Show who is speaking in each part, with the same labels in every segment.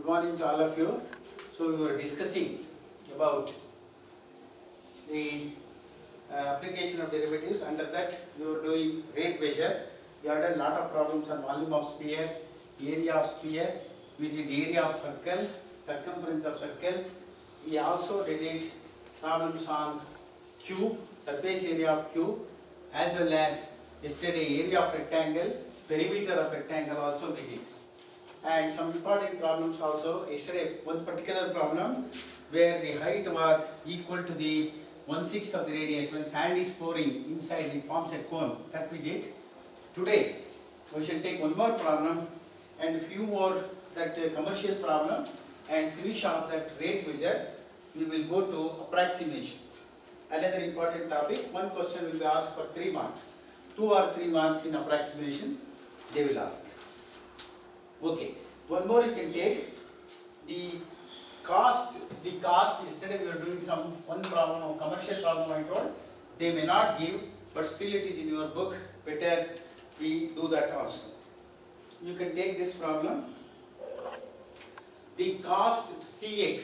Speaker 1: Good morning to all of you. So we were discussing about the application of derivatives. Under that we were doing rate measure. We had a lot of problems on volume of sphere, area of sphere, we did area of circle, circumference of circle. We also did problems on cube, surface area of cube, as well as yesterday area of rectangle, perimeter of rectangle also we did. And some important problems also. Yesterday one particular problem where the height was equal to the 1/6 of the radius. When sand is pouring inside, it forms a cone. That we did. Today we shall take one more problem and a few more that commercial problem, and finish off that rate measure. We will go to approximation. Another important topic. One question will be asked for 3 marks. 2 or 3 marks in approximation they will ask. Okay. One more you can take. The cost. Yesterday we were doing one problem of commercial problem I told. They may not give, but still it is in your book. Better we do that also. You can take this problem. The cost Cx.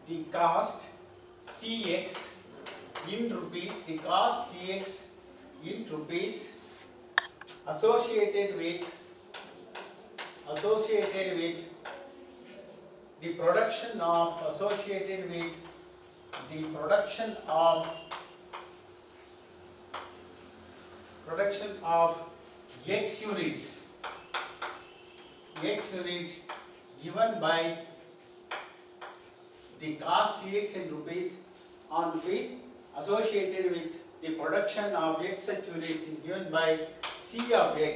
Speaker 1: The cost Cx in rupees. The cost Cx in rupees associated with the production of x units given by the cost Cx in rupees on rupees associated with the production of x such units is given by C of x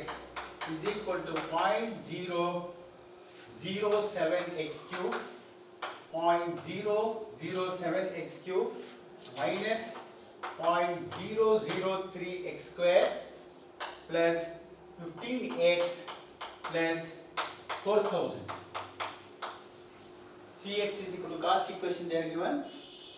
Speaker 1: is equal to 0.007 x cube, 0.007 x cube minus 0.003 x square plus 15x plus 4000. Cx is equal to cost equation they are given.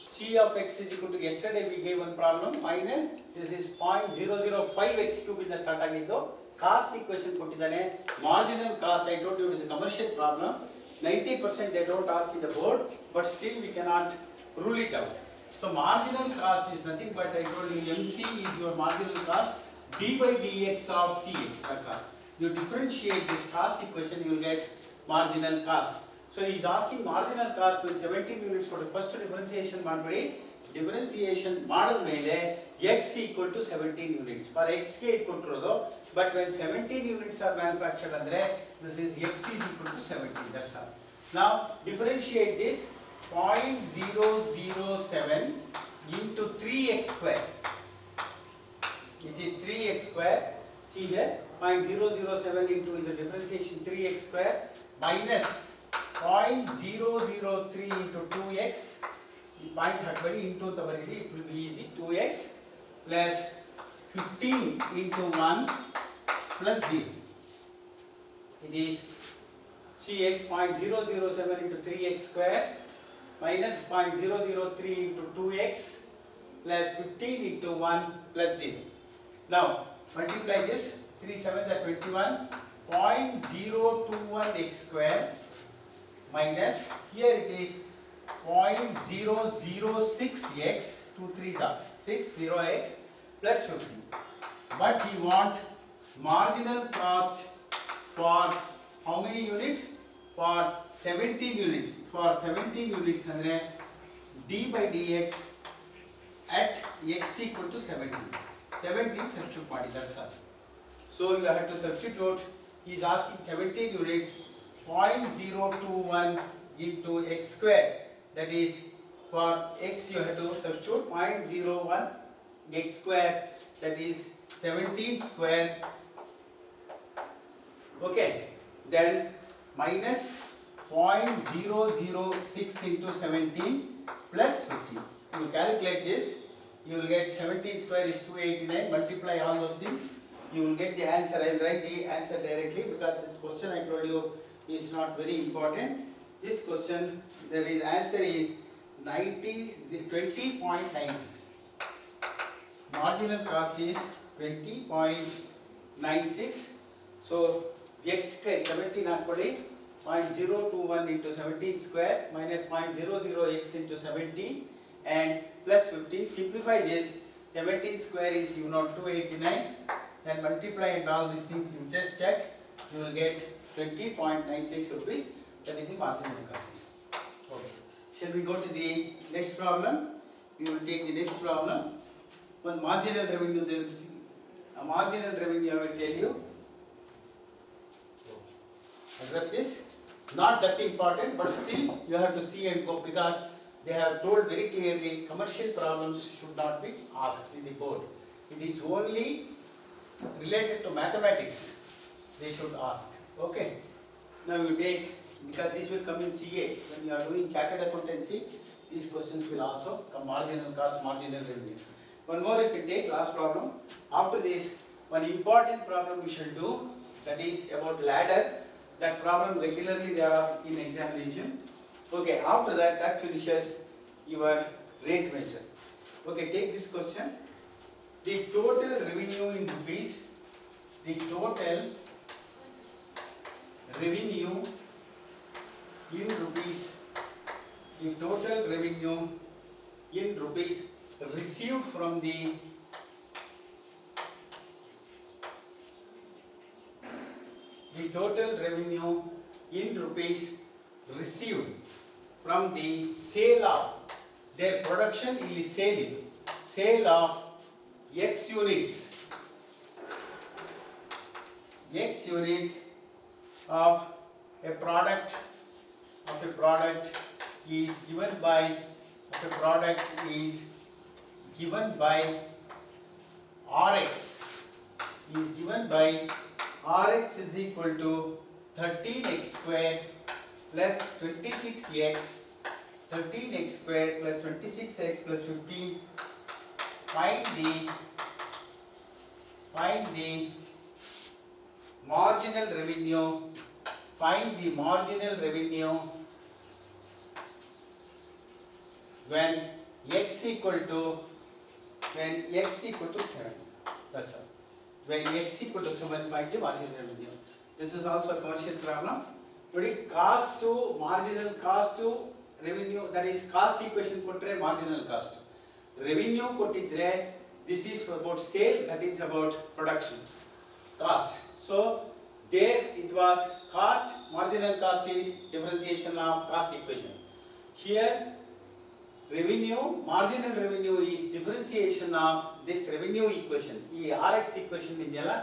Speaker 1: C of x is equal to, yesterday we gave one problem, minus this is 0.005 x cube in the start ಆಗಿದ್ದು. Cost equation ಕೊಟ್ಟಿದ್ದಾನೆ. Marginal cost, I told you it is a commercial problem. 90% they don't ask in the board, but still we cannot rule it out. So marginal cost is nothing but, I told you, MC is your marginal cost, d by dx of Cx. That's all. You differentiate this cost equation, you will get marginal cost. So he is asking marginal cost with 17 units for the first differentiation ಮಾಡಬೇಡಿ. Differentiation ಮಾಡಿದ ಮೇಲೆ x equal to 17 units. For x ಗೆ it ಕೊಟ್ಟಿರೋದು, but when 17 units are manufactured ಅಂದ್ರೆ this is x is equal to 17. That's all. Now differentiate this 0.007 into 3x square. It is 3x square. See here, 0.007 into the differentiation 3x square minus 0.003 into 2x. Point hackbadi into the baridi, it will be easy. 2x plus 15 into 1 plus 0. It is Cx 0.007 into 3x square minus 0.003 into 2x plus 15 into 1 plus 0. Now multiply this. 3 7s are 21. 0.021 x square minus, here it is 0.006x, 2 3s are 60x plus 15. But he want marginal cost for how many units? For 17 units. For 17 units andre d by dx at x equal to 17. 17 substitute ಮಾಡಿ, that's all. So you have to substitute. He is asking 17 units, 0.021 into x square. That is, for x you have to substitute 0.01 x square, that is 17 square. Okay, then minus 0.006 into 17 plus 15. You calculate this, you will get 17 square is 289. Multiply all those things, you will get the answer. I will write the answer directly because this question I told you is not very important. This question, the answer is 20.96. Marginal cost is 20.96. So x 17 ಹಾಕೊಳ್ಳಿ, 0.021 into 17 square minus 0.00x into 70 and plus 15. Simplify this. 17 square is 289. Then multiply and all these things you just check. You will get 20.96 rupees. That is the marginal cost. Okay. Shall we go to the next problem? We will take the next problem. One marginal revenue. A marginal revenue I will tell you. Address this. Not that important, but still you have to see and go because they have told very clearly commercial problems should not be asked in the board. It is only related to mathematics they should ask. Okay. Now you take, because this will come in CA when you are doing chartered accountancy, these questions will also come: marginal cost, marginal revenue. One more you can take, last problem. After this, one important problem we shall do, that is about ladder. That problem regularly they are asked in examination. Okay, after that, that finishes your rate measure. Okay, take this question. The total revenue in rupees, the total revenue in rupees, the total revenue in rupees received from the total revenue in rupees received from the sale of their production ಇಲ್ಲಿ sale ಇದು sale of X units of a product is given by Rx Rx is equal to 13x square plus 26x, 13x square plus 26x plus 15. Find the marginal revenue. Find the marginal revenue when x equal to 7. That's all. When x equal to 7, find the marginal revenue. This is also a commercial problem. Today, cost to marginal cost to revenue, that is cost equation kotre marginal cost. Revenue kottidre, this is about sale, that is about production. Cost. So there it was cost, marginal cost is differentiation of cost equation. Here revenue, marginal revenue is differentiation of this revenue equation. This Rx equation ideyala,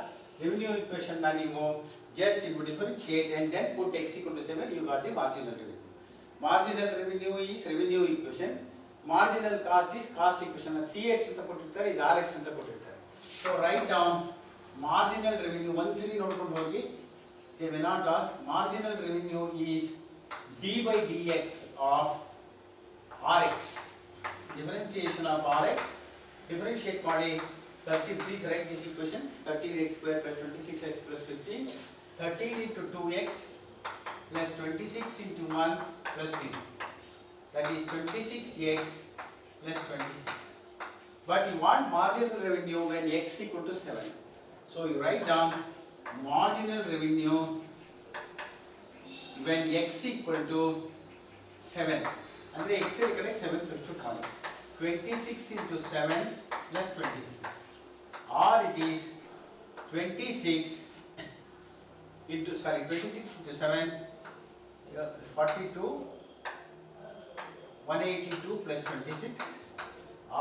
Speaker 1: revenue equation na ನೀವು just you differentiate and then put x equal to 7, you got the marginal revenue. Marginal revenue is revenue equation. Marginal cost is cost equation. Cx anta ಕೊಟ್ಟಿರ್ತಾರೆ, ಇದು Rx ಅಂತ ಕೊಟ್ಟಿರ್ತಾರೆ. So write down marginal revenue. ಒಂದ್ಸರಿ ನೋಡ್ಕೊಂಡು ಹೋಗಿ. They will not ask. Marginal revenue is d by dx of Rx. Differentiation of Rx. Differentiate ಮಾಡಿ 30. Please write this equation. 13x square plus 26x plus 15. 13 into 2x plus 26 into 1 plus 3. That is 26x plus 26. But you want marginal revenue when x equal to 7. So you write down marginal revenue when x equal to 7. And the x is 7 substitute ಮಾಡಿ. 26 into 7 plus 26. Or it is 26 into 7, 42, 182 plus 26,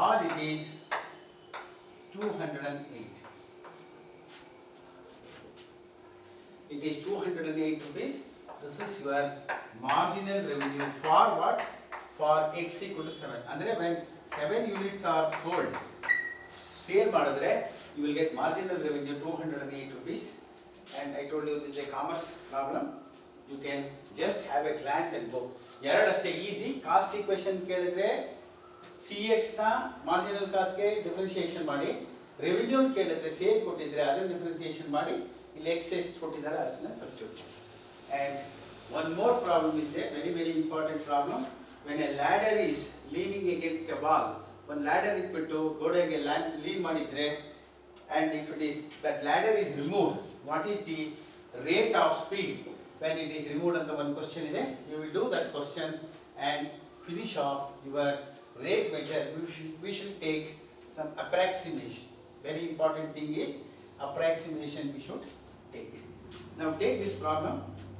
Speaker 1: or it is 208. It is 208 rupees. This is your marginal revenue for what? For x equal to 7. Andre when 7 units are sold, sale ಮಾಡಿದ್ರೆ you will get marginal revenue 208 rupees. And I told you this is a commerce problem. You can just have a glance and go. ಎರಡಷ್ಟೇ easy. Cost equation ಕೇಳಿದ್ರೆ Cx ನ marginal cost ಗೆ differentiation ಮಾಡಿ, revenues ಕೇಳಿದ್ರೆ sale ಕೊಟ್ಟಿದ್ರೆ ಅದನ್ನ differentiation ಮಾಡಿ, ಇಲ್ಲಿ x ಎಷ್ಟು ಕೊಟ್ಟಿದ್ದಾರೆ ಅಷ್ಟನ್ನ substitute ಮಾಡಿ. And one more problem is there, very important problem. When a ladder is leaning against a wall, one ladder ಇಟ್ಬಿಟ್ಟು ಗೋಡೆಗೆ lean ಮಾಡಿದ್ರೆ, and if it is that ladder is removed, what is the rate of speed when it is removed and the one question is there, you will do that question and finish off your rate measure. We should take some approximation. Very important thing is approximation we should take. Now take this problem,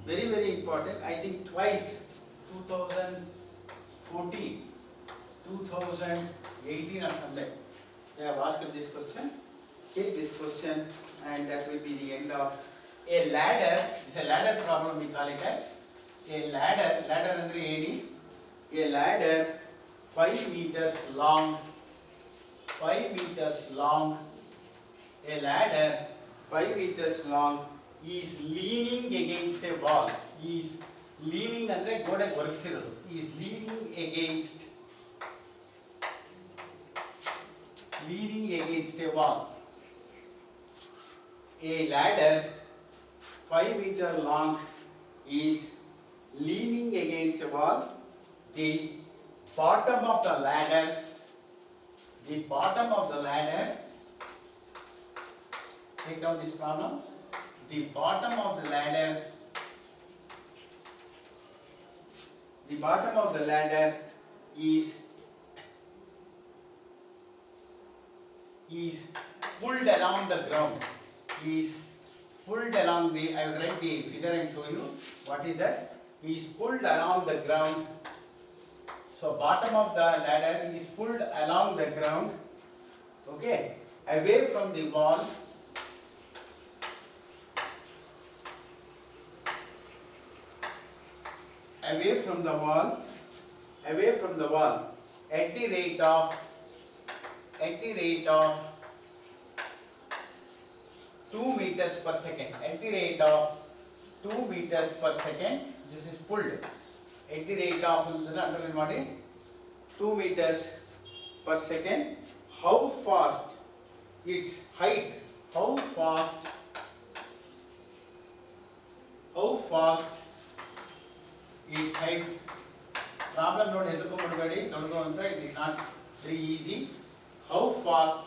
Speaker 1: very very important. I think twice, 2014, 2018 or something, they have asked this question. Take this question and that will be the end of a ladder. It's a ladder problem, we call it as a ladder under AD, a ladder 5 meters long, a ladder 5 meters long is leaning against a wall. Is leaning andre ಗೋಡೆಗೆ ಒರಗಿಸಿರೋದು. Is leaning against a wall. A ladder 5 meters long is leaning against a wall. The bottom of the ladder, take down this problem. The bottom of the ladder is pulled along the ground. Is pulled along the, I will write the figure and show you what is that. Is pulled along the ground. So bottom of the ladder is pulled along the ground, okay, away from the wall, at the rate of 2 meters per second. At the rate of 2 meters per second, this is pulled. At the rate of 2 meters per second. How fast its height? How fast its height? Problem note hedukomodbedi tolgo anta, it is not very easy. How fast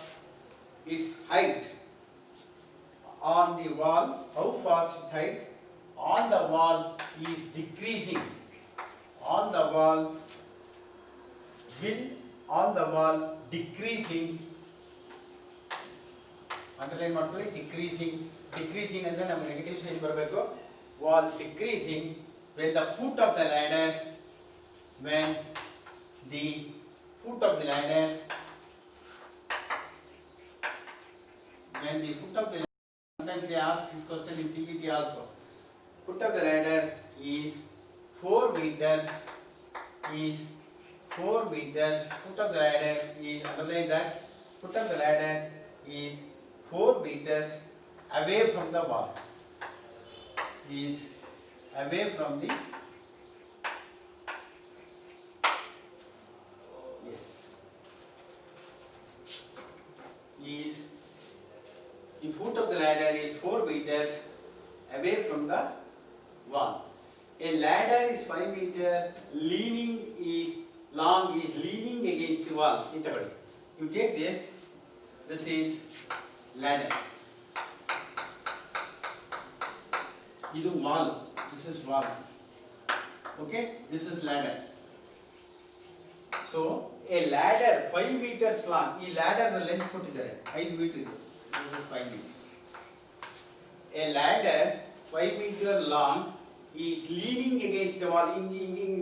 Speaker 1: its height on the wall? How fast its height on the wall is decreasing. On the wall decreasing. Underline ಮಾಡ್ಕೊಳ್ಳಿ, decreasing ಅಂದ್ರೆ ನಮ್ಮ negative sign ಬರಬೇಕು. Wall decreasing when the foot of the ladder, sometimes they ask this question in CBT also. Foot of the ladder is 4 meters. Foot of the ladder is, underline that, foot of the ladder is 4 meters away from the wall. Is away from the, yes, is the foot of the ladder is 4 meters away from the wall. A ladder is 5 meters, leaning against the wall. You take this is ladder. This is wall. Okay, this is ladder. So a ladder 5 meters long. This ladder length ಕೊಟ್ಟಿದ್ದಾರೆ 5 metre ಇದೆ. This is 5 meters. A ladder 5 meter long is leaning against a wall.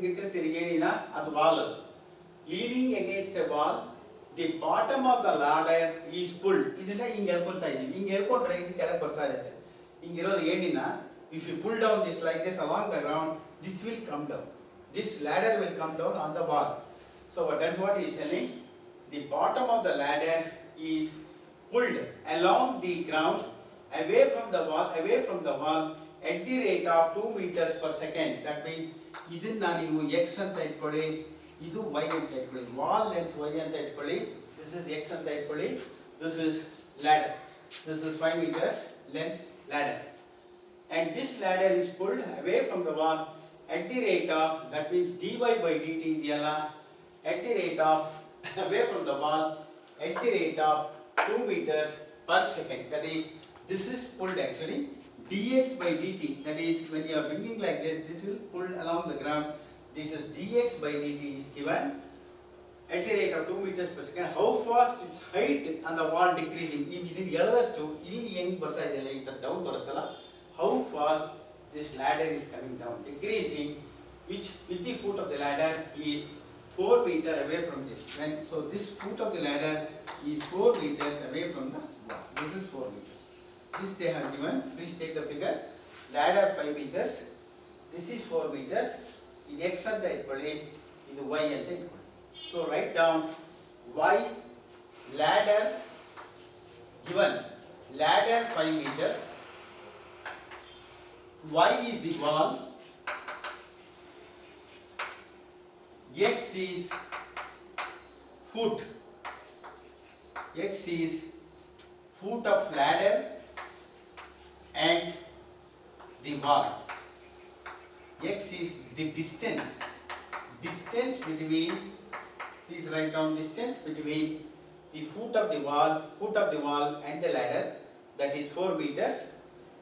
Speaker 1: ಇಟ್ಟಿರ್ತೀರಿ ಏನಿನ ಅದು wall. Leaning against a wall. The bottom of the ladder is pulled. ಇದನ್ನ ಹಿಂಗೆ ಹೇಳ್ಕೊಳ್ತಾ ಇದೀವಿ. ಹಿಂಗೆ ಹೇಳ್ಕೊಂಡ್ರೆ ಇದು ಕೆಳಗೆ ಬರ್ತಾ ಇರುತ್ತೆ. ಹಿಂಗಿರೋದು ಏನಿನ, if you pull down this like this along the ground, this will come down. This ladder will come down on the wall. So that's what he is telling. The bottom of the ladder is pulled along the ground, away from the wall, at the rate of 2 meters per second. That means ಇದನ್ನ ನೀವು x ಅಂತ ಇಟ್ಕೊಳ್ಳಿ, ಇದು y ಅಂತ ಇಟ್ಕೊಳ್ಳಿ. Wall length y ಅಂತ ಇಟ್ಕೊಳ್ಳಿ, this is x ಅಂತ ಇಟ್ಕೊಳ್ಳಿ, this is ladder. This is 5 meters length ladder. And this ladder is pulled away from the wall at the rate of, that means dy by dt ಇದೆಯಲ್ಲ, at the rate of away from the wall at the rate of 2 meters per second. That is, this is pulled actually, dx by dt, that is when you are bringing like this will pull along the ground. This is dx by dt is given at the rate of 2 meters per second. How fast its height on the wall decreasing? Down, how fast this ladder is coming down, decreasing, which with the foot of the ladder is 4 meters away from this. So this foot of the ladder is 4 meters away from the wall. This is 4 meters. This they have given. Please take the figure. Ladder 5 meters. This is 4 meters. This x at the equal, this y at the equal. So write down y ladder given ladder 5 meters. Y is the wall. X is foot. X is foot of ladder and the wall. X is the distance. Distance between, please write down distance between the foot of the wall and the ladder, that is 4 meters,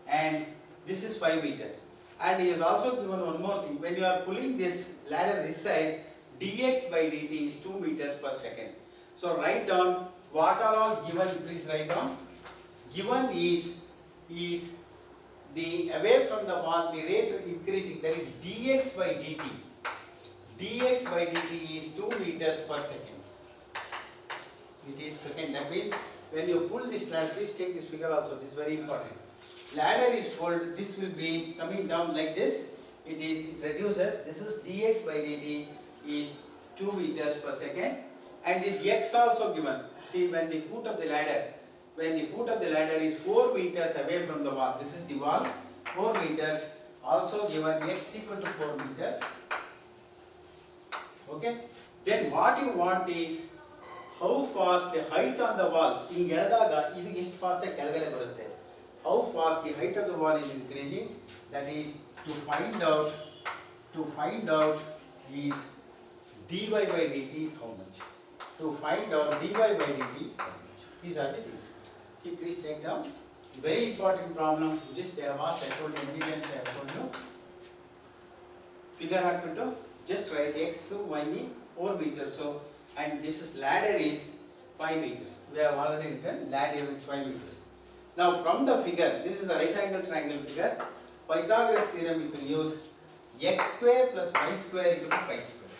Speaker 1: and this is 5 meters. And he has also given one more thing. When you are pulling this ladder this side, dx by dt is 2 meters per second. So write down what are all given. Please write down. Given is the away from the wall, the rate increasing, that is dx by dt. Dx by dt is 2 meters per second. It is second. That means when you pull this ladder, please take this figure also. This is very important. Ladder is pulled. This will be coming down like this. It reduces. This is dx by dt is 2 meters per second. And this x also given. See, when the foot of the ladder is 4 meters away from the wall, this is the wall, 4 meters, also given x equal to 4 meters. Okay. Then what you want is how fast the height on the wall. How fast the height of the wall is increasing. That is to find out is dy by dt is how much. To find out dy by dt is how much. These are the things. See, please take down. Very important problem. This they have asked. I told you many times. I have told you. Figure happen to just write x, y, 4 meters. So, and this is ladder is 5 meters. We have already written ladder is 5 meters. Now from the figure, this is a right angle triangle figure. Pythagoras theorem you can use x square plus y square equal to 5 square.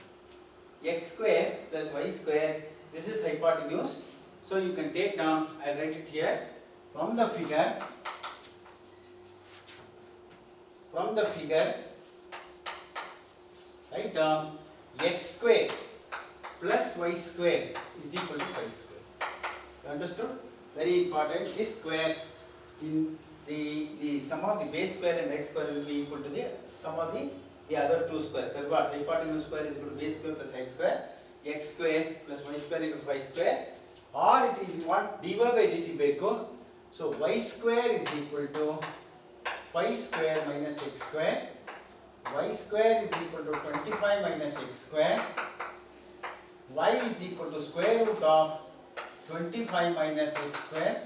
Speaker 1: X square plus y square, this is hypotenuse. So you can take down, I will write it here. From the figure, write down x square plus y square is equal to 5 square. You understood? Very important. This square in the sum of the base square and x square will be equal to the sum of the other two squares. That's what hypotenuse square is equal to base square plus x square. X square plus y square equal to 5 square. Or it is you want dy by dt beko. So y square is equal to 5 square minus x square. Y square is equal to 25 minus x square. Y is equal to square root of 25 minus x square.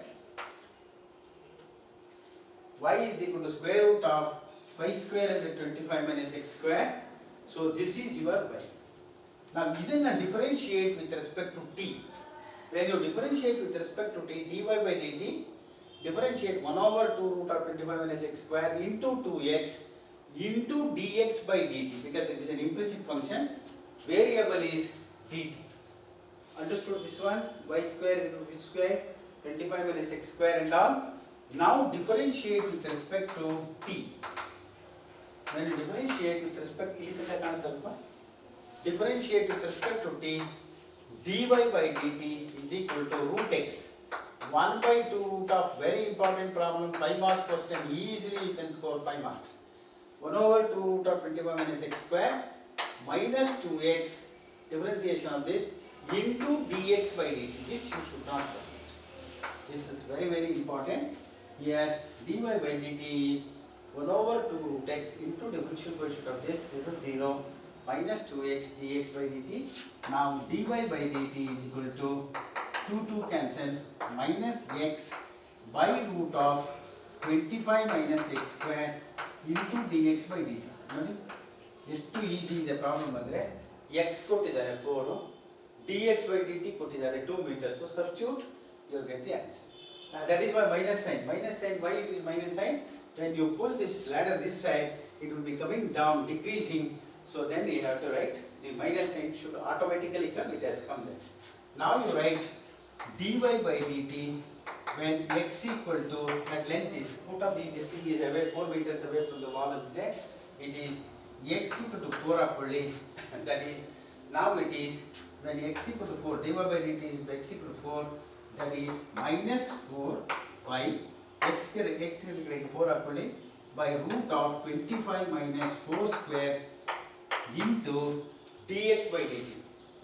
Speaker 1: Y is equal to square root of 5 square as a 25 minus x square. So this is your y. Now then differentiate with respect to t. When you differentiate with respect to t, dy by dt, differentiate 1 over 2 root of 25 minus x square into 2x into dx by dt, because it is an implicit function. Variable is dt. Understood this one? Y square is equal to v square, 25 minus x square and all. Now differentiate with respect to t. When you differentiate with respect to t, dy by dt is equal to root x. 1 by 2 root of, very important problem, 5 marks question, easily you can score 5 marks. 1 over 2 root of 25 minus x square minus 2x, differentiation of this, into dx by dt. This you should not forget. This is very, very important. Here dy by dt is 1 over 2 root x into differential coefficient of this. This is 0 minus 2x dx by dt. Now dy by dt is equal to 2 cancel minus x by root of 25 minus x square into dx by dt. ನೋಡಿ ಎಷ್ಟು easy ಇದೆ problem ಅಂದರೆ x ಕೊಟ್ಟಿದ್ದಾರೆ 4, dx by dt ಕೊಟ್ಟಿದ್ದಾರೆ 2 meters. So substitute, you will get the answer. That is why minus sign. Minus sign, why it is minus sign? When you pull this ladder this side, it will be coming down, decreasing. So then you have to write the minus sign should automatically come. It has come there. Now you write dy by dt when x equal to, that length is, foot of this thing is away, 4 meters away from the wall is there. It is x equal to 4 apolli. That is, now it is when x equal to 4, dy by dt is x equal to 4. That is minus 4 by x equal to 4 apolli by root of 25 minus 4 square into dx by dt.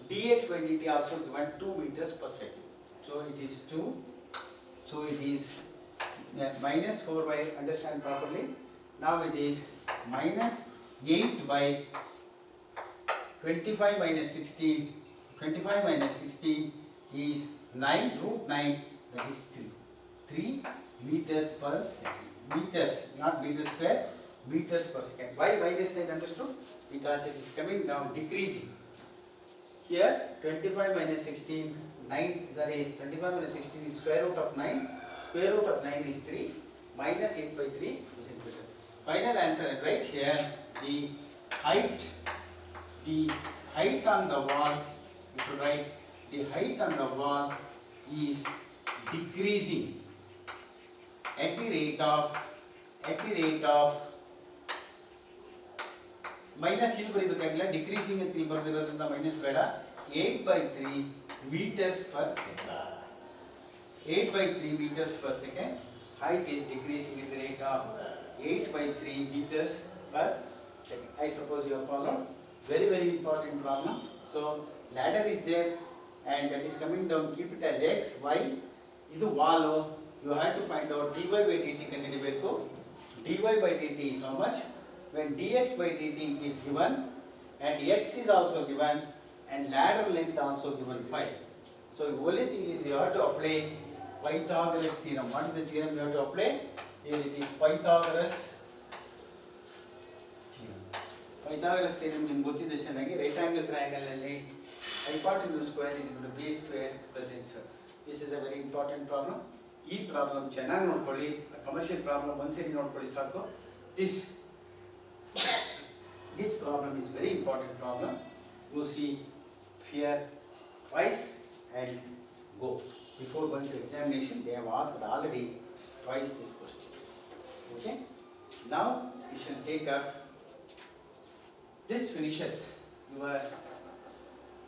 Speaker 1: Dx by dt also given 2 meters per second. So it is 2. So it is minus 4 by, understand properly. Now it is minus 8 by 25 minus 16. 25 minus 16 is 9, root 9, that is 3. 3 meters per second. Meters, not meters square, meters per second. Why minus 9 understood? Because it is coming down, decreasing. Here 25 minus 16, 9, that is 25 minus 16 is square root of 9. Square root of 9 is 3. Minus 8 by 3 is equal. Final answer is right here. The height on the wall, you should write the height on the wall is decreasing at the rate of minus ಇಲ್ಲಿ ಬರೀಬೇಕಾಗಿಲ್ಲ, decreasing ಅಂತ ಇಲ್ಲಿ ಬರೆದಿರೋದ್ರಿಂದ minus ಬೇಡ. 8 by 3 meters per second. 8 by 3 meters per second. Height is decreasing at the rate of 8 by 3 meters per second. I suppose you have followed. Very, very important problem. So ladder is there and that is coming down. Keep it as x, y. Idu wall. You have to find out dy by dt ಕಂಡುಹಿಡಿಯಬೇಕು. dy by dt is how much? When dx by dt is given and x is also given and ladder length also given 5. So the only thing is you have to apply Pythagoras theorem. What is the theorem you have to apply? Here it is Pythagoras theorem. Pythagoras theorem ನಿಮಗೆ ಗೊತ್ತಿದೆ ಚೆನ್ನಾಗಿ. Right angle triangle ಅಲ್ಲಿ hypotenuse square is equal to base square plus n square. This is a very important problem. ಈ problem ಚೆನ್ನಾಗಿ ನೋಡ್ಕೊಳ್ಳಿ. Commercial problem ಒಂದ್ಸರಿ ನೋಡ್ಕೊಳ್ಳಿ ಸಾಕು. This problem is very important problem. You see here twice and go. Before going to examination, they have asked already twice this question. Okay. Now we shall take up. This finishes your,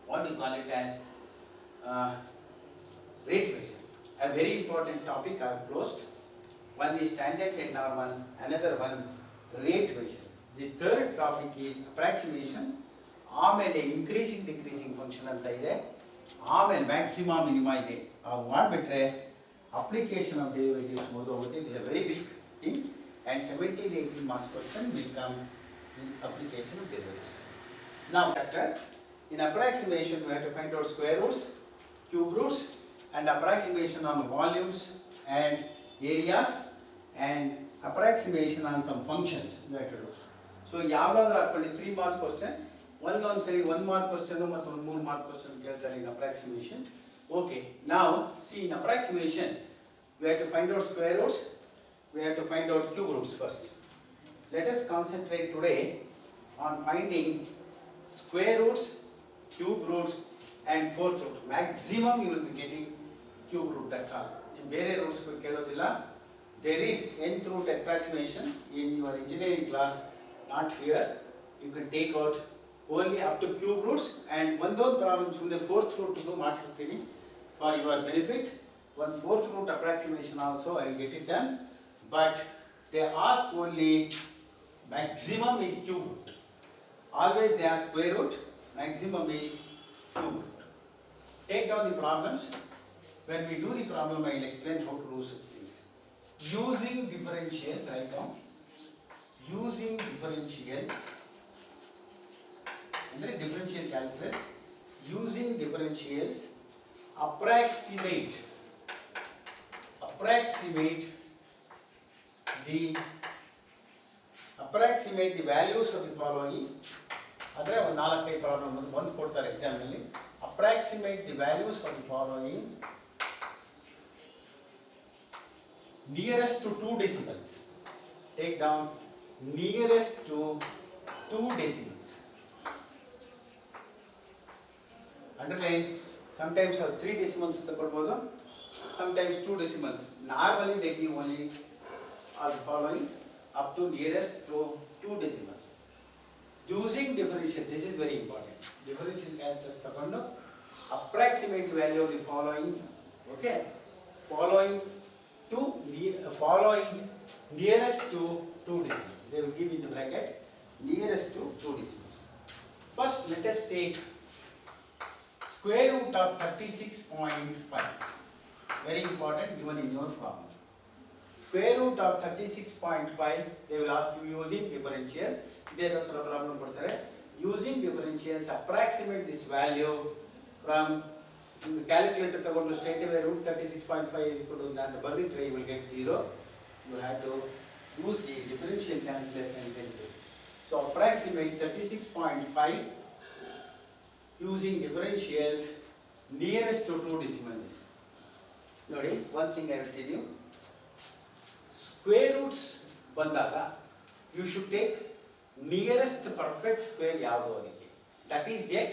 Speaker 1: what you call it as rate measure. A very important topic I have closed. One is tangent and normal, another one rate measure. The third topic is approximation. ಆಮೇಲೆ increasing decreasing function ಅಂತ ಇದೆ. ಆಮೇಲೆ maxima minima ಇದೆ. ಅದು ಮಾಡಿಬಿಟ್ರೆ application of derivatives ಮುಗಿದೋಗುತ್ತೆ. It is a very big thing and 17-18 marks question will come in application of derivatives. Now in approximation we have to find out square roots, cube roots and approximation on volumes and areas and approximation on some functions we have to do. So ಯಾವಾಗಲೂ ಹಾಕೊಳ್ಳಿ 3 marks question. ಒಂದೊಂದು ಸರಿ 1 mark question ಮತ್ತು 3 mark question ಕೇಳ್ತಾರೆ in approximation. Okay, now see in approximation we have to find out square roots, we have to find out cube roots first. Let us concentrate today on finding square roots, cube roots and fourth root. Maximum you will be getting cube root, that's all. In ಬೇರೆ roots ಕೇಳೋದಿಲ್ಲ. There is nth root approximation in your engineering class, not here. You can take out only up to cube roots and ಒಂದೊಂದು problem ಸುಮ್ಮನೆ fourth root ಮಾಡಿಸ್ತೀನಿ for your benefit. One fourth root approximation also I will get it done, but they ask only maximum is cube root. Always they ask square root, maximum is cube root. Take down the problems. When we do the problem, I will explain how to do such things. Using differentials, write down. Using differentials, ಅಂದರೆ differential calculus. Using differentials, approximate the approximate the values of the following. ಅಂದರೆ ಒಂದು 4-5 problem ಒಂದು ಕೊಡ್ತಾರೆ ಎಕ್ಸಾಮ್ನಲ್ಲಿ. Approximate the values of the following nearest to 2 decimals. Take down nearest to 2 decimals. Underline, sometimes 3 decimals ತಗೊಳ್ಬೋದು, sometimes 2 decimals. Normally they give only are the following up to nearest to 2 decimals. Using differential, this is very important. Differential calculus ತಗೊಂಡು approximate value of the following, okay, following nearest to 2 decimals. They will give in the bracket nearest to 2 decimals. First, let us take square root of 36.5. Very important, given in your problem. Square root of 36.5, they will ask you using differentials. There are problem ಕೊಡ್ತಾರೆ. Using differentials, approximate this value from calculator ತಗೊಂಡು straight away root 36.5 is equal to that. ಬರೆದಿಟ್ಟರೆ you will get 0. You have to use the differential calculus and then do. So approximate 36.5 using differentials nearest to 2 decimals. ನೋಡಿ, one thing I will tell you. Square roots ಬಂದಾಗ you should take nearest perfect square ಯಾವುದು ಅದಕ್ಕೆ, that is x,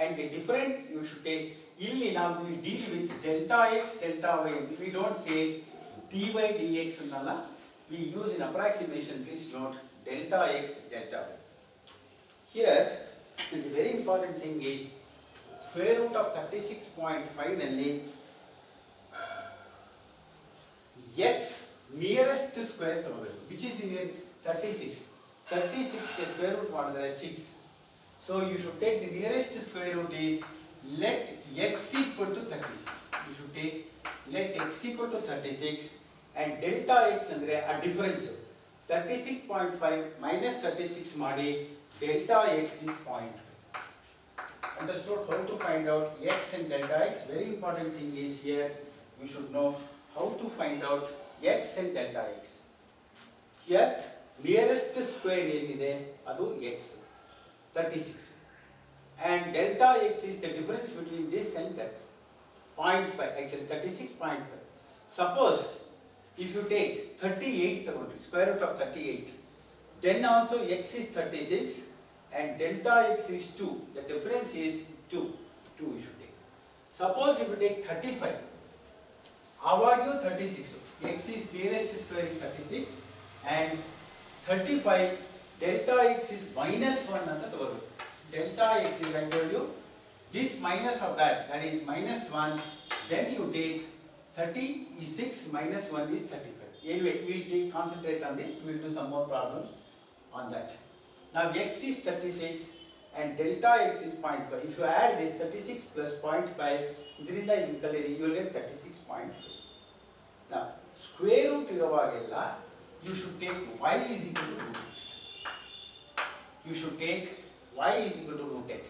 Speaker 1: and the different you should take. ಇಲ್ಲಿ ನಾವು we deal with delta x delta y. We don't say dy dx ಅನ್ನಲ್ಲ, we use in approximation, please note delta x delta y. Here the very important thing is square root of 36.5 ನಲ್ಲಿ x nearest square ತಗೋಬೇಕು, which is the near 36. 36 ಗೆ square root ಮಾಡಿದ್ರೆ 6. So you should take the nearest square root is let x equal to 36. You should take let x equal to 36 and delta x ಅಂದ್ರೆ a difference 36.5 minus 36 ಮಾಡಿ delta x is 0.5. Understood how to find out x and delta x? Very important thing is here you should know how to find out x and delta x. Here nearest square ಏನಿದೆ ಅದು x 36 and delta x is the difference between this and that 0.5, actually 36.5. Suppose if you take 38 ತಗೊಂಡ್ರಿ square root of 38, then also x is 36 and delta x is 2. The difference is 2 you should take. Suppose if you take 35, ಆವಾಗ್ಯೂ 36, x is nearest square is 36 and 35 delta x is minus 1 ಅಂತ ತಗೋಬೇಕು. Delta x is, I told you, this minus of that is minus 1, then you take 36 minus 1 is 35. Anyway, we will concentrate on this, we will do some more problems on that. Now x is 36 and delta x is 0.5. If you add this 36 plus 0.5, ಇದರಿಂದ ಇದು ಕಲಿಯಿರಿ, you will get 36.5. Now square root ಇರುವಾಗೆಲ್ಲ you should take y is equal to root x. You should take y is equal to root x.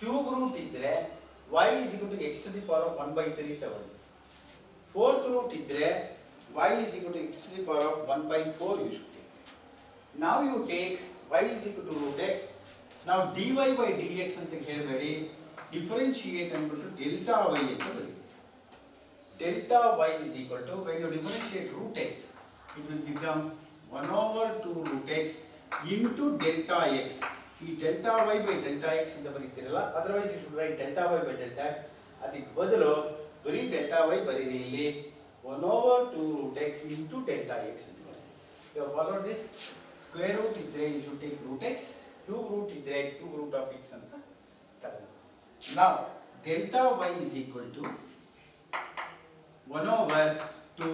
Speaker 1: Cube root ಇದ್ರೆ y is equal to x to the power of 1/3 ತಗೊಳ್ಳಿ. Fourth root ಇದ್ರೆ y is equal to x to the power of 1/4 you should take. Now you take y is equal to root x. Now dy by dx ಅಂತ ಹೇಳಬೇಡಿ, differentiate ಅಂದ್ಬಿಟ್ಟು delta y ಅಂತ ಬರೀ. Delta y is equal to, when you differentiate root x, it will become 1/2 root x into delta x. ಈ delta y by delta x ಅಂತ ಬರೀತಿರಲ್ಲ, otherwise you should write delta y by delta x. ಅದಕ್ಕೆ ಬದಲು ಬರೀ delta y ಬರೀರಿ, ಇಲ್ಲಿ 1/2 root x into delta x ಅಂತ ಬರೀರಿ. You have followed this? Square root ಇದ್ರೆ you should take root x, cube root ಇದ್ರೆ cube root of x ಅಂತ ತಗೊಳ್ಳಿ. Now delta y is equal to 1/2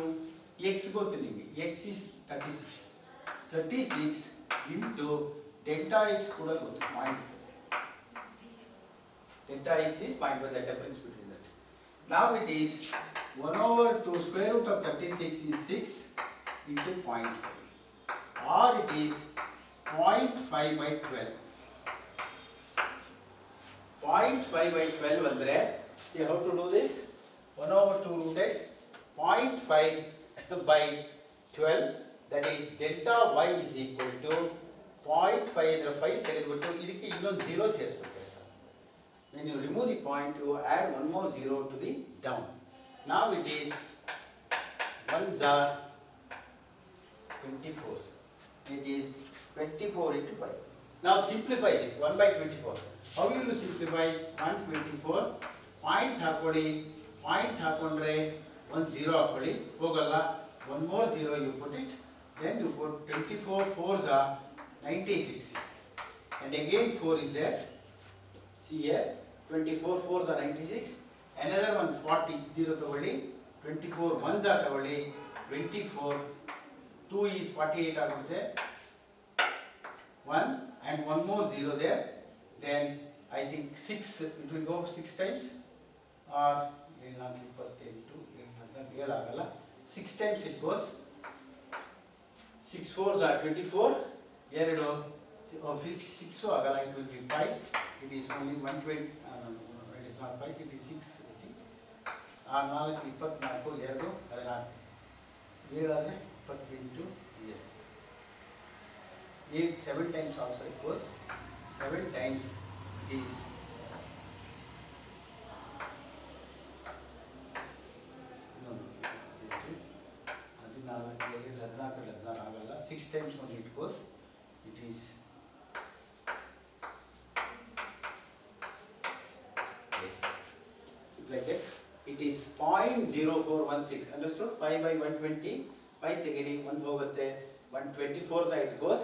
Speaker 1: x ಗೊತ್ತು ನಿಮಗೆ, x is 36 into delta x ಕೂಡ ಗೊತ್ತು 0.5. Delta x is 0.5, the difference between that. Now it is 1/2 square root of 36 is 6 into 0.5, or it is 0.5 by 12. 0.5 by 12 andre, see how to do this? 1/2 root x, 0.5 by 12, that is delta y is equal to 0.5 ಅಂದರೆ 5 ತೆಗೆದುಬಿಟ್ಟು ಇದಕ್ಕೆ ಇನ್ನೊಂದು 0 ಸೇರಿಸ್ಬಿಡ್ತೀವಿ sir. When you remove the point, you add one more 0 to the down. Now it is 1s are 24. It is 24 into 5. Now simplify this 1 by 24. How will you simplify 124? Point ಹಾಕೊಳ್ಳಿ, point ಹಾಕೊಂಡ್ರೆ ಒಂದು 0 ಹಾಕೊಳ್ಳಿ, ಹೋಗಲ್ಲ, one more 0 you put it, then you put 24 4s are 96, and again 4 is there. See here, 24 4s are 96, another one 40 0 ತಗೊಳ್ಳಿ, 24 1s are ತಗೊಳ್ಳಿ, 24 2 is 48 ಆಗುತ್ತೆ, 1 and one more 0 there, then I think 6, it will go 6 times, or 6 times it goes, 6 4s are 24, here 6 agala, it will be 5, it is only 120, it is not 5, it is 6 I think, 4 24 2 7 yes, 8 7 times also it goes, 7 times it is 6 times only it goes, it is yes, like that, it is 0.0416, understood? 5 by 120, 5 ತೆಗೆರಿ 1 ಹೋಗುತ್ತೆ, 124 side it goes,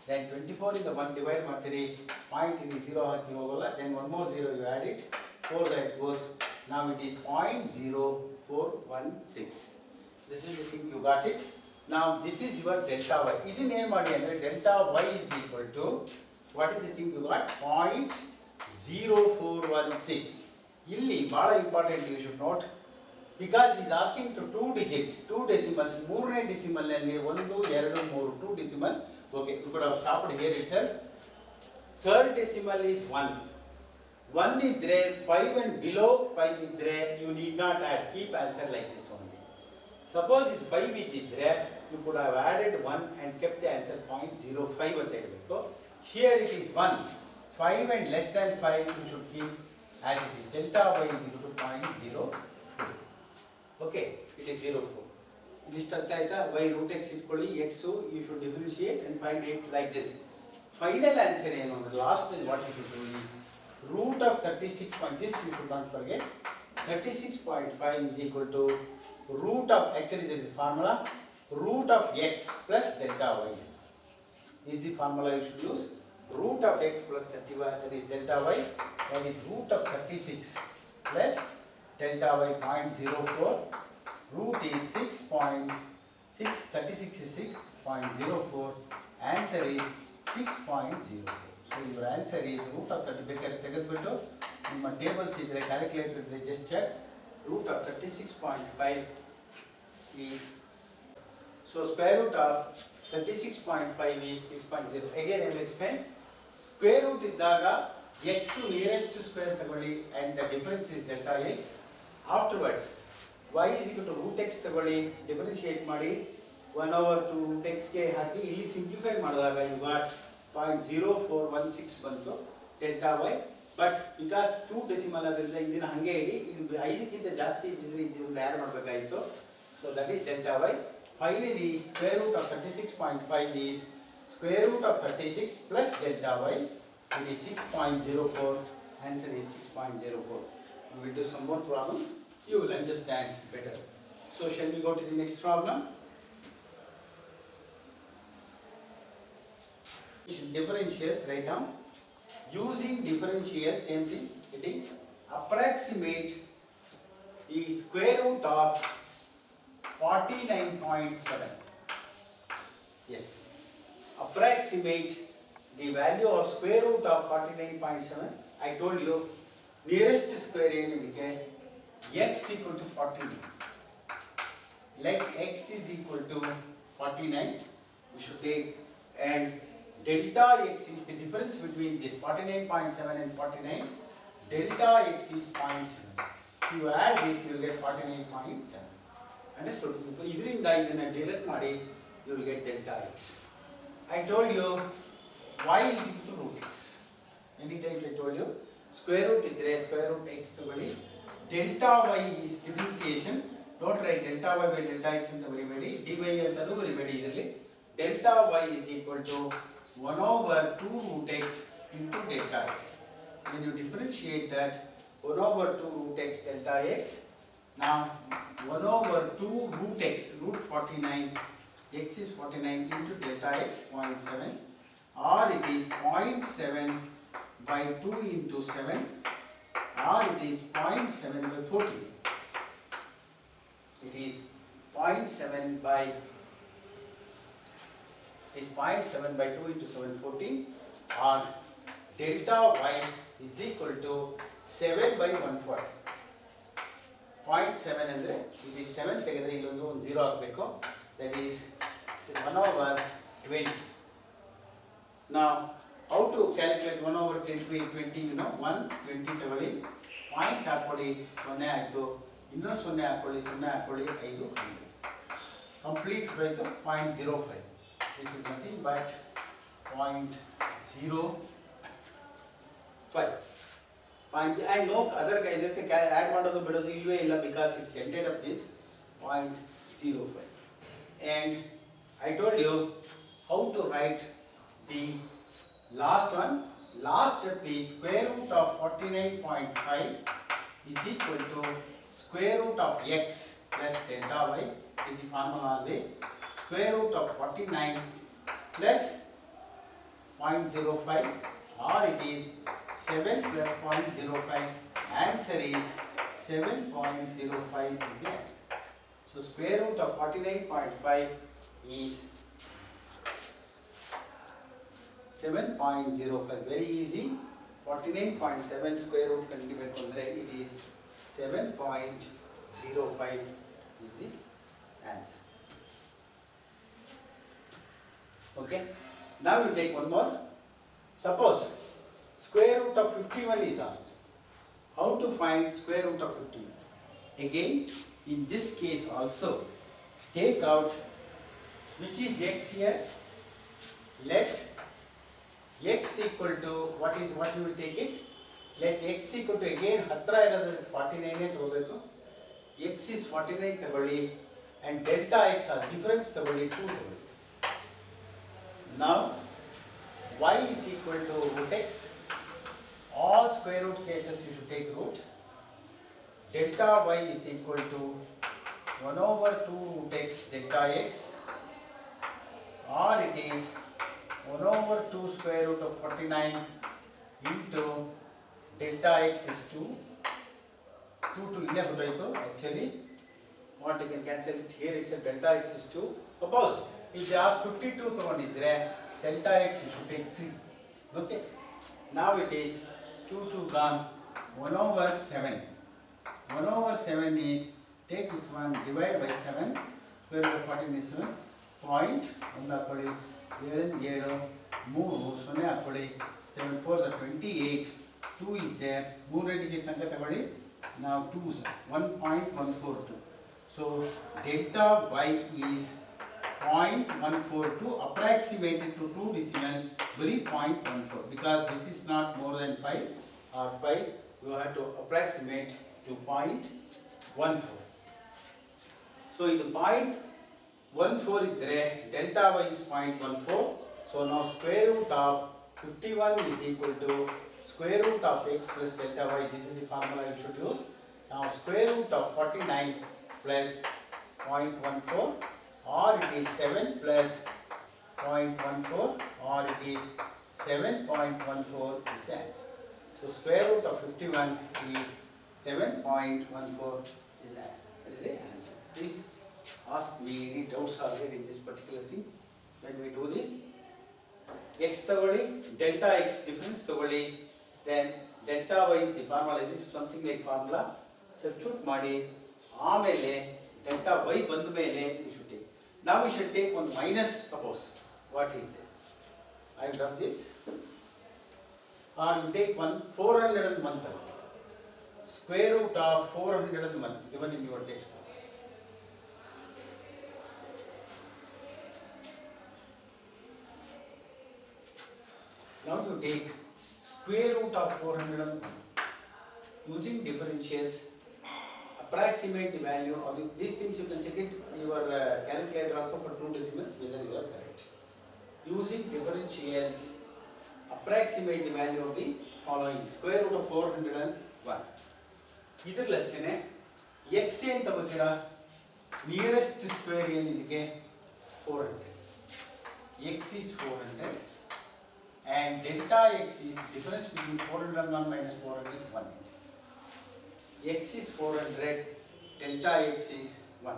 Speaker 1: then 24 in the 1 divide ಮಾಡ್ತೀರಿ, point in 0 ಹಾಕಿ ಹೋಗಲ್ಲ, then one more 0 you add it, 4 side it goes, now it is 0.0416. This is the thing, you got it. Now this is your delta y. ಇದನ್ನ ಏನು ಮಾಡಿ ಅಂದರೆ delta y is equal to, what is the thing you got? 0.0416. ಇಲ್ಲಿ ಭಾಳ important, you should note, because he is asking to 2 digits, 2 decimals, ಮೂರನೇ decimal ನಲ್ಲಿ 1 2 3 2 decimal. Okay, you could have stopped here itself. Third decimal is 1. 1 ಇದ್ರೆ 5 and below 5 ಇದ್ರೆ you need not add, keep answer like this only. Suppose if 5 ಇದ್ದಿದ್ರೆ you could have added 1 and kept the answer 0.05 ಅಂತ ಹೇಳಬೇಕು. Here it is 1, 5 and less than 5 you should keep as it is. Delta y is equal to 0.04. Okay, it is 0.4. ಇದಿಷ್ಟು ಅರ್ಥ ಆಯ್ತಾ? y root x ಇಟ್ಕೊಳ್ಳಿ, x you should differentiate and find it like this. Final answer ಏನು ಅಂದ್ರೆ last what you should do is root of 36. This you should not forget. 36.5 is equal to root of, actually there is a formula, root of x plus delta y is the formula you should use. Root of x plus 31, that is delta y, that is root of 36 plus delta y 0.04. Root is 6.6, 36 is 6.04, answer is 6.04. So your answer is root of 30, ಬೇಕಾದ್ರೆ ತೆಗೆದುಬಿಟ್ಟು ನಿಮ್ಮ tables ಇದ್ರೆ calculator ಇದ್ರೆ just check. Root of 36.5 is, so square root of 36.5 is 6.0. Again I will explain. Square root ಇದ್ದಾಗ x nearest to square ತಗೊಳ್ಳಿ and the difference is delta x. Afterwards y is equal to root x ತಗೊಳ್ಳಿ, differentiate ಮಾಡಿ 1/2 root x ಗೆ ಹಾಕಿ ಇಲ್ಲಿ simplify ಮಾಡಿದಾಗ you got 0.0416 ಬಂತು delta y. But because 2 decimal ಅದರಿಂದ ಇದನ್ನ ಹಂಗೆ ಇಡಿ, ಇದು 5 ಗಿಂತ ಜಾಸ್ತಿ ಇದ್ದಿದ್ರೆ ಇದನ್ನ add ಮಾಡಬೇಕಾಯಿತು. So that is delta y. Finally square root of 36.5 is square root of 36 plus delta y, it is 6.04. Answer is 6.04. We will do some more problem, you will understand better. So shall we go to the next problem? Differentials, write down. Using differential, same thing, getting approximate the square root of 49.7. Yes, approximate the value of square root of 49.7. I told you nearest square ಏನಕ್ಕೆ x equal to 49. Let x is equal to 49, we should take, and delta x is the difference between this 49.7 and 49. Delta x is 0.7. So you add this, you will get 49.7. Understood? ಇದರಿಂದ ಇದನ್ನ delete ಮಾಡಿ you will get delta x. I told you y is equal to root x. Many times I told you square root idre square root x ತಗೊಳ್ಳಿ. Delta y is differentiation. Don't write delta y by delta x ಅಂತ ಬರಿಬೇಡಿ. dy ಅಂತಲೂ ಬರಿಬೇಡಿ ಇದರಲ್ಲಿ. Delta y is equal to 1 over 2 root x into delta x. When you differentiate that 1 over 2 root x delta x, now 1 over 2 root x, root 49, x is 49 into delta x 0.7, or it is 0.7 by 2 into 7, or it is 0.7 by 14. It is 0.7 by 2 into 7, 14, or delta y is equal to 7 by 140. 0.7 ಅಂದರೆ ಇಲ್ಲಿ 7 ತೆಗೆದರೆ ಇಲ್ಲೊಂದು 0 ಆಗಬೇಕು. That is 1 over 20. Now how to calculate 1 over 20? You know, 120 ತಗೊಳ್ಳಿ, point ಹಾಕೊಳ್ಳಿ, 0 ಆಯಿತು, ಇನ್ನೊಂದು 0 ಹಾಕೊಳ್ಳಿ, 0 ಹಾಕೊಳ್ಳಿ, 5 ಕಂಪ್ಲೀಟ್ ಹೋಯಿತು 0.05. This is nothing but 0.05. And no other ಇದಕ್ಕೆ add ಮಾಡೋದು ಬಿಡೋದು ಇಲ್ವೇ ಇಲ್ಲ, because it's ended up this 0.05. And I told you how to write the last one. Last step is square root of 49.5 is equal to square root of x plus delta y. Is the formula always. Square root of 49 plus 0.05, or it is 7 plus 0.05. Answer is 7.05 is the answer. So square root of 49.5 is 7.05. Very easy. 49.7 square root ಕಂಡುಹಿಡಿಯಬೇಕು ಅಂದರೆ it is 7.05 is the answer. Okay. Now we take one more. Suppose square root of 51 is asked. How to find square root of 51? Again, in this case also, take out which is x here. Let x equal to what you will take it. Let x equal to, again ಹತ್ರ ಇರೋದು 49 ತಗೋಬೇಕು. X is 49 ತಗೊಳ್ಳಿ, and delta x are difference ತಗೊಳ್ಳಿ 2 ತಗೊಳ್ಳಿ. Now y is equal to root x. All square root cases you should take root. Delta y is equal to 1 over 2 root x delta x, or it is 1 over 2 square root of 49 into delta x is 2. 2 ಇಲ್ಲೇ ಹೊರಟೋಯ್ತು. Actually what you can cancel it here, except delta x is 2. Suppose if they ask 52 ತಗೊಂಡಿದ್ರೆ delta x you should take 3. Okay. Now it is 2 gone. 1 over 7. 1 over 7 is, take this one, divide by 7. Square root of 14 is 7. Point. ಒಂದು ಹಾಕೊಳ್ಳಿ, 7 7 3 0 ಹಾಕೊಳ್ಳಿ, 7 4 are 28. 2 is there. 3 digit ತನಕ ತಗೊಳ್ಳಿ. Now 2 is 1.142. So delta y is 0.142, approximated to 2 decimal, very 0.14, because this is not more than 5 or 5, you have to approximate to 0.14. So ಇದು 0.14 ಇದ್ರೆ delta y is 0.14. So now square root of 51 is equal to square root of x plus delta y. This is the formula you should use. Now square root of 49 plus 0.14, or it is 7 plus 0.14, or it is 7.14 is the answer. So square root of 51 is 7.14 is the answer. Please ask me any doubts are there in this particular thing. When we do this, x ತಗೊಳ್ಳಿ, delta x difference ತಗೊಳ್ಳಿ, then delta y is the formula. This is something like formula. Substitute ಮಾಡಿ, ಆಮೇಲೆ delta y ಬಂದ ಮೇಲೆ we should take. Now we should take one minus. Suppose what is there? I have done this. Or you take one 401. Square root of 401 given in your textbook. Now you take square root of 401 using differentials. Approximate the value of these things. You can check it your calculator also for 2 decimals whether you are correct. Using differentials, approximate the value of the following: square root of 401. Either less than x and tabakira nearest square in 400. X is 400 and delta x is the difference between 401 minus 401. X is 400, delta x is 1.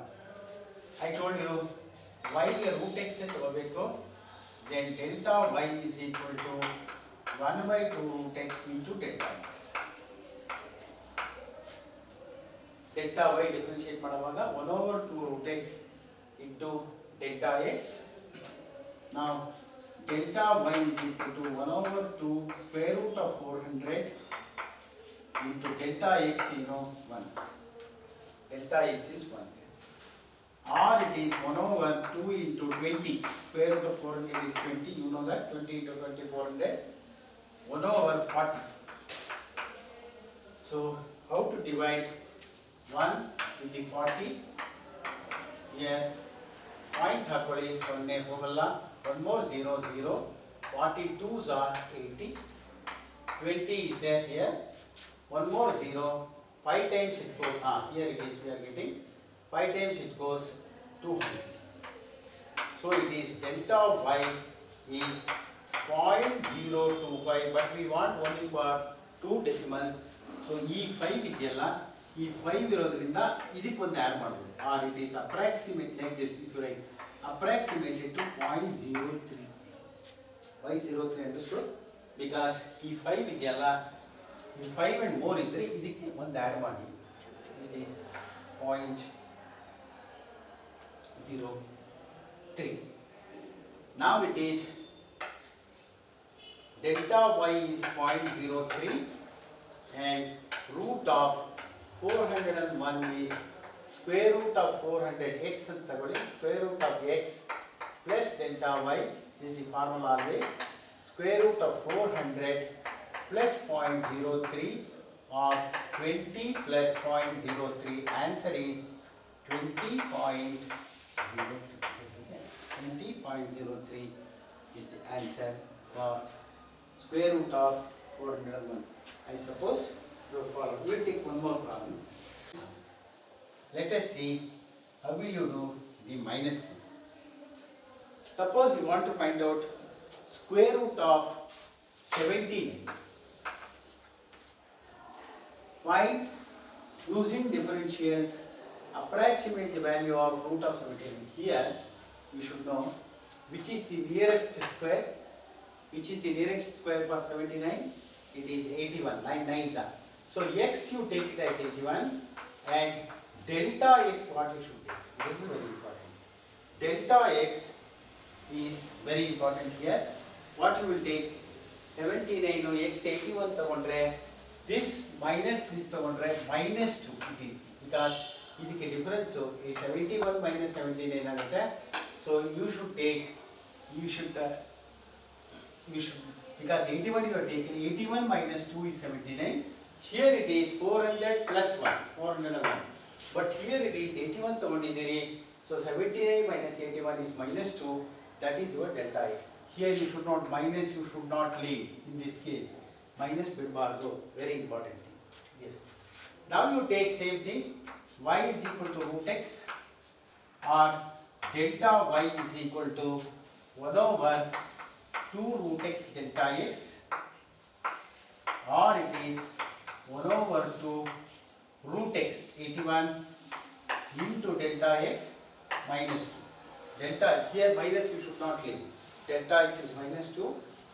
Speaker 1: I told you y root x then delta y is equal to 1 by 2 root x into delta x. Delta y differentiate madavaga 1 over 2 root x into delta x. Now delta y is equal to 1 over 2 square root of 400 into delta x, 1. Delta x is 1. Or it is 1 over 2 into 20. Square root of 400 is 20. You know that. 20 into 20, 400. 1 over 40. So, how to divide 1 with the 40? Here, point hakoli 0 hogalla. 1 more 0, 0. 42s are 80. 20 is there here. 1 more 0, 5 times it goes, here it is, we are getting, 5 times it goes 200. So it is delta y is 0.025, but we want only for 2 decimals. So E5 idiyalla, E5 irodrinda idikku add madbodu, or it is approximate like this. If you write approximated to 0.03. Why 03 understood? Because E5 idiyalla, if 5 and more idre idikke one add ಮಾಡಿ. It is 0.03. Now it is delta y is 0.03 and root of 401 is square root of 400 x ಅಂತ ತಗೊಳ್ಳಿ. Square root of x plus delta y is the formula always. Square root of 400 plus 0.03 or 20 plus 0.03. Answer is 20.03. 20.03 is the answer for square root of 401. I suppose you follow. We will take one more problem. Let us see how will you do the minus. Suppose you want to find out square root of 17. Find using differentials, approximate the value of root of 17. Here you should know which is the nearest square. Which is the nearest square for 79? It is 81. 9 nines are. So x you take it as 81 and delta x what you should take. This is very important. Delta x is very important here. What you will take? 79 x 81 ತಗೊಂಡ್ರೆ this minus this ತಗೊಂಡ್ರೆ minus 2 it is, because ಇದಕ್ಕೆ difference is 71 minus 79 ಆಗುತ್ತೆ. So you should take, because 81 you are taking, 81 minus 2 is 79. Here it is 400 plus 1, 401. But here it is 81 ತಗೊಂಡಿದ್ದೀರಿ. So 79 minus 81 is minus 2. That is your delta x. Here you should not minus, you should not leave in this case. Minus bidbardo, very important thing. Yes. Now you take same thing, y is equal to root x or delta y is equal to 1 over 2 root x delta x, or it is 1 over 2 root x 81 into delta x minus 2. Delta, here minus you should not leave. Delta x is minus 2,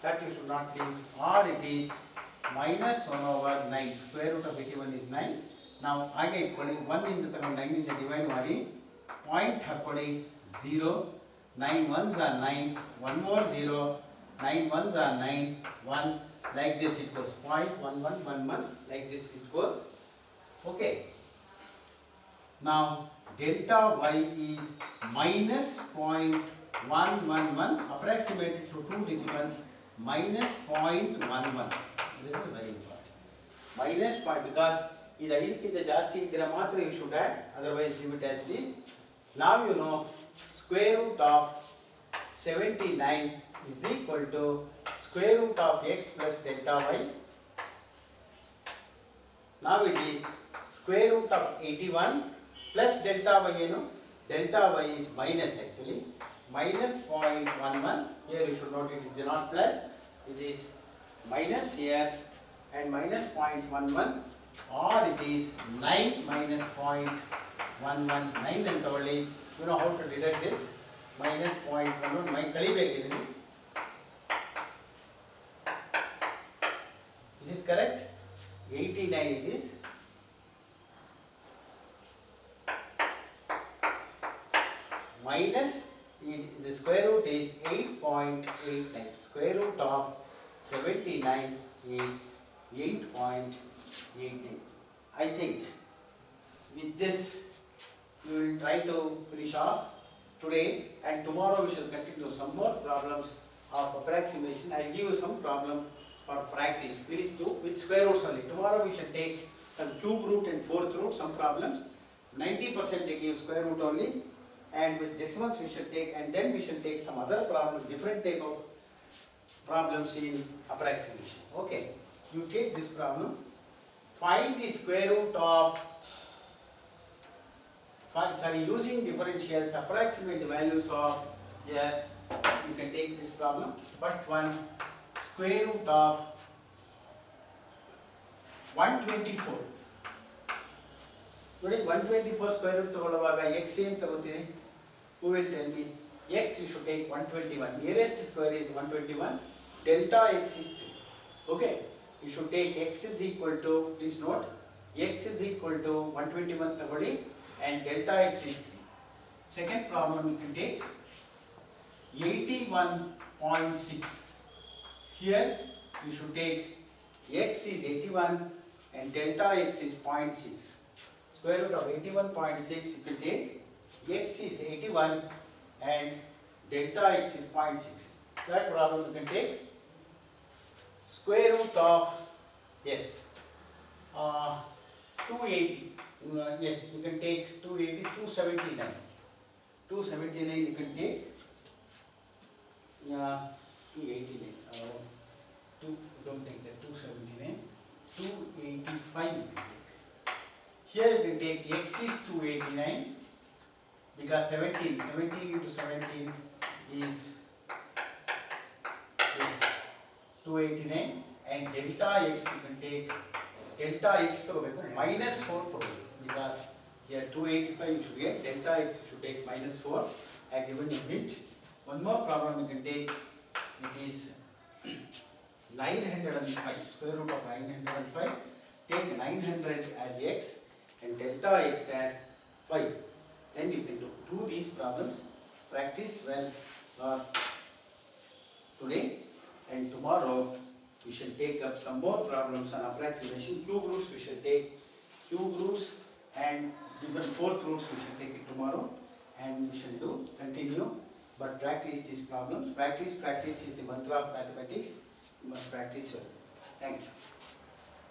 Speaker 1: that you should not leave, or it is minus 1 over 9. Square root of 81 is 9. Now again 1 into 9 ಇಂದ divide ಮಾಡಿ, point ಹಾಕೊಳ್ಳಿ 0, 9 ones are 9, 1 more 0, 9 ones are 9, 1, like this it goes, 0.1111, like this it goes. Okay. Now delta y is minus 0.111, approximated to 2 decimals. minus 0.11. This is very important. Minus point, because ಇದು ಐದಕ್ಕಿಂತ ಜಾಸ್ತಿ ಇದ್ದರೆ ಮಾತ್ರ you should add, otherwise leave it as it is. Now you know square root of 79 is equal to square root of x plus delta y. Now it is square root of 81 plus delta y. Delta y is minus actually. Minus 0.11. Here you should note it is not plus. It is minus here and minus 0.11, or it is 9 minus 0.11. 9 and totally. You know how to deduct this? Minus 0.11. My kalibekili. Is it correct? 89 it is. Minus the square root is 8.89. Square root of 79 is 8.89. I think with this we will try to finish off today, and tomorrow we shall continue some more problems of approximation. I will give you some problem for practice. Please do with square roots only. Tomorrow we shall take some cube root and fourth root, some problems. 90% they give square root only, and with decimals we shall take, and then we shall take some other problems, different type of problems in approximation. Okay, you take this problem. Find the square root of, using differentials, approximate the values of, here you can take this problem, but one square root of 124. Today 124 square root ತಗೊಳ್ಳುವಾಗ x ಏನು ತಗೋತೀರಿ? Who will tell me? X you should take 121. Nearest square is 121. Delta x is 3. Okay. You should take x is equal to, please note, x is equal to 121 ತಗೊಳ್ಳಿ and delta x is 3. Second problem you can take 81.6. Here you should take x is 81 and delta x is 0.6. Square root of 81.6 you can take x is 81 and delta x is 0.6. That problem you can take square root of, yes, 280. Yes, you can take 280, 279. 279 you can take 289. Don't think that 279. 285 you can take. Here you can take x is 289 because 17 into 17 is 289, and delta x you can take delta x minus 4 because here 285 you should get, delta x you should take minus 4. I have given you a hint. One more problem you can take, it is 905, square root of 905. Take 900 as x and delta x as 5. Then you can do these problems. Practice well today, and tomorrow we shall take up some more problems on approximation. Cube roots we shall take cube roots, and different fourth roots we shall take it tomorrow, and we shall continue. But practice these problems. Practice is the mantra of mathematics. You must practice well. Thank you.